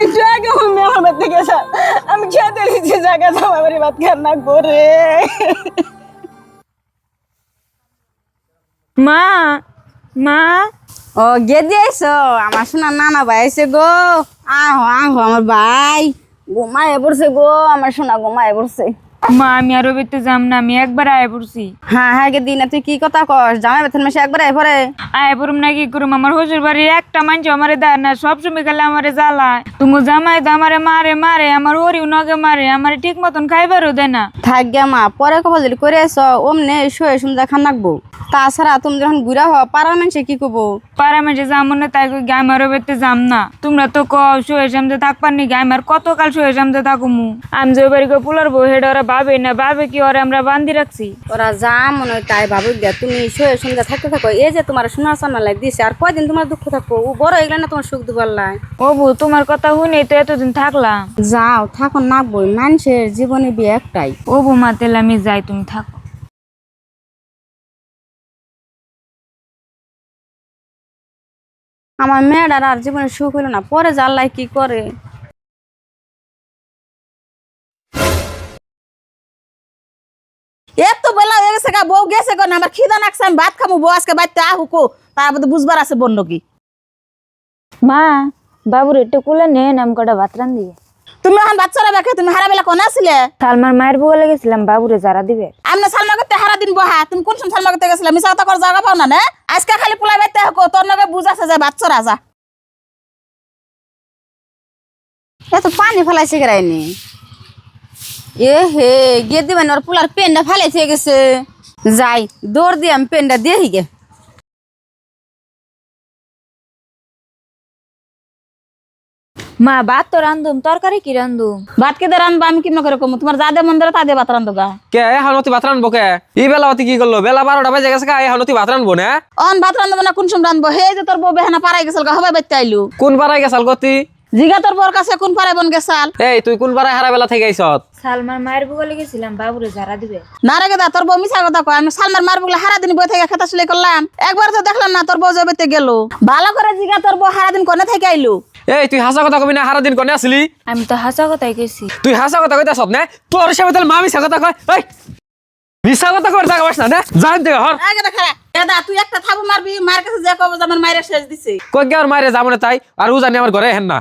একটু আগে আমি আমার থেকে আমি খেতে দিচ্ছি জায়গা জমা বাড়ি ভাত খান্না করে। মা মা ও গেদি আইসো আমার শোনা নানা ভাই আইসে গো। আহো আহো আমার ভাই ঘুমায় পড়ছে গো, আমার শোনা ঘুমায় পড়ছে। মা আমি আরো বেতে যাম না, আমি একবার আয় পড়ছি। হ্যাঁ হ্যাঁ গেদি না তুই কি কথা কস, জামাই বেতন মাসে একবার আই পরে। আয় পড়ুম না কি করুম, আমার শ্বশুর বাড়ির একটা মানুষ আমারে দেয় না, সবসময় গেলে আমারে জ্বালায়। তুমি জামাই তো আমারে মারে মারে, আমার ওরিও নগে মারে, আমারে ঠিক মতন খাইবারও দেয় না। থাক গে মা, পরে কথা যদি করে আইসো অমনে শুয়ে শুনজা খান রাখবো। তাছাড়া তুমি যখন ঘুরা হওয়া পাড়ার মানুষে কি করবো? পাড়া মাঝে যাম না, তাই গায়ে মারো বেতে যাম না। তোমরা তো শুয়ে সামতে থাকবার নি, গায়ে মার কতকাল শুয়ে সামতে থাকুমু। আমি যে বাড়ি পোলার বউ হেডে ওরা ভাবে না, ভাবে কি ওরা আমরা বান্ধি রাখছি। ওরা যা মনে হয় তাই ভাবু গে, তুমি শুয়ে শুনজা থাকতে থাকো। এই যে তোমার সোনার সামনা লাগ দিছে, আর কয়দিন তোমার দুঃখ থাকবো? ও বড় এগুলো না তোমার সুখ দুবার লাই। ও বউ, তোমার কথা শুনে তো এতদিন থাকলাম। যাও থাকো না বই, মানুষের জীবনে বিয়ে একটাই। ও বউ মা, তেলে আমি যাই, তুমি থাকো। আমার মেয়েটার আর জীবনে সুখ হইল না, পরে জানলাই কি করে। এত বেলা হয়ে গেছে গা, বউ গেছে গো না, আমার খিদা নাকছে, আমি ভাত খাবো। বউ আজকে বাড়িতে আহুকো, তারপর বুঝবার আছে বন্য কি। মা বাবুর একটু কুলে নেন, আমি কটা ভাত রান্ধি। তুমি এখন বাচ্চারা দেখে, তুমি হারা বেলা কোন আসলে? সালমার মায়ের বলে গেছিলাম বাবুরে যারা দিবে। আমি সালমা করতে হারা দিন বহা, তুমি কোন সময় সালমা করতে গেছিলে? মিশা কথা করে জায়গা পাও না না, আজকে খালি পোলা বাইতে হোক, তোর নগে বুঝাছে যে বাচ্চারা যা। এত পানি ফেলাইছে গেরাইনি। এ হে গিয়ে দিবেন, ওর পোলার পেনটা ফেলাইছে গেছে। যাই দৌড় দিয়ে আমি পেনটা দিয়ে গে। মা ভাত তো রান্ধুম, তরকারি কি রান্ধুম? ভাত কেটে রানবা, আমি কিমা করে কমু? তোমার যা দে মন ধরে তা দিয়ে ভাত রান্ধো গা। কে এখন অতি ভাত রানবো কে? এই বেলা অতি কি করলো? বেলা 12টা বাজে গেছে, এখন অতি ভাত রানবো না? অন ভাত রান্ধবো না কোন সময় রানবো? হে যে তোর বউ বেহানা পাড়াই গেছিল গা, হবাই বাইতে আইলু। কোন পাড়ায় গেছাল গতি? জিগা তোর বউর কাছে কোন পাড়াই বন গেছাল? এই তুই কোন পাড়ায় হারা বেলা থেকে আইছত? সালমার মায়ের বলে গেছিলাম বাবুরে যারা দিবে। না রে গেদা, তোর বউ মিছা কথা কয়। আমি সালমার মার বলে হারা দিন বই থেকে খেতা সেলাই করলাম, একবার তো দেখলাম না তোর বউ যাবেতে গেল। ভালো করে জিগা তোর বউ হারা দিন কোনে থেকে আইলু। এই তুই হাসা কথা কবি না, হারা দিন কোনে আসলি? আমি তো হাসা কথাই কইছি। তুই হাসা কথা কইতাছ না? তোর হিসাবে তাহলে মা মিছা কথা কয়? এই মিছা কথা কই জায়গা বাস না জান দে হর। আগে দেখা গেদা, তুই একটা থাবু মারবি, মার কাছে যে কব যে আমার মায়ের শেষ দিছে। কই গে আর মারে যাবো না তাই, আর ও জানি আমার ঘরে হেন না।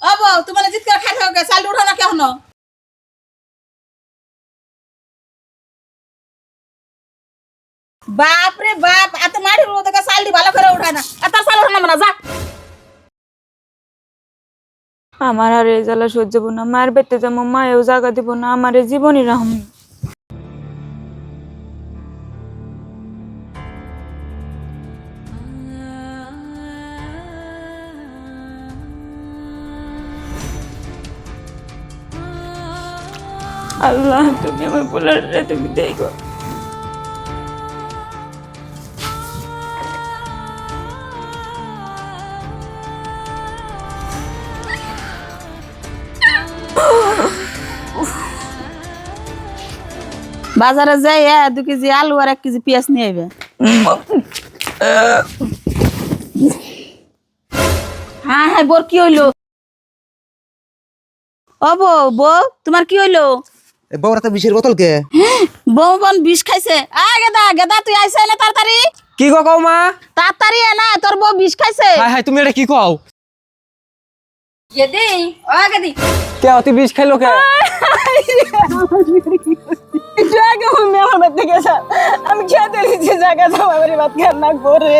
ও বউ, তুমি জিত করে খাই থাকো, চাল উঠো না কেন? বাপ রে বাপ, এত মারি রোদ থেকে চাল দি ভালো করে উঠায় না, এত চাল উঠানো না যা। আমার আর এই জ্বালা সহ্য হবো না, মায়ের বেতে যাবো, মায়েও জায়গা দিব না, আমার জীবনই রাহম। আল্লাহ তুমি আমার বলার তুমি দেখো। বাজারে যাই 2 কেজি আলু আর 1 কেজি পেঁয়াজ নিয়ে আইবে। হ্যাঁ হ্যাঁ, বোর কি হইলো? ও বউ, বউ তোমার কি হইলো? বউরা তো বিষের বোতল কে? বউ বোন বিষ খাইছে। গেদা গেদা, তুই আইছে না তাড়াতাড়ি? কি গো কও মা? তাড়াতাড়ি না, তোর বউ বিষ খাইছে। হাই হাই, তুমি এটা কি কও? গেদি ও গেদি, কে অতি বিষ খাইলো কে? একটু আগে আমি আমার থেকে আমি খেতে দিচ্ছি জায়গা জমা বাড়ি ভাত খান্না করে।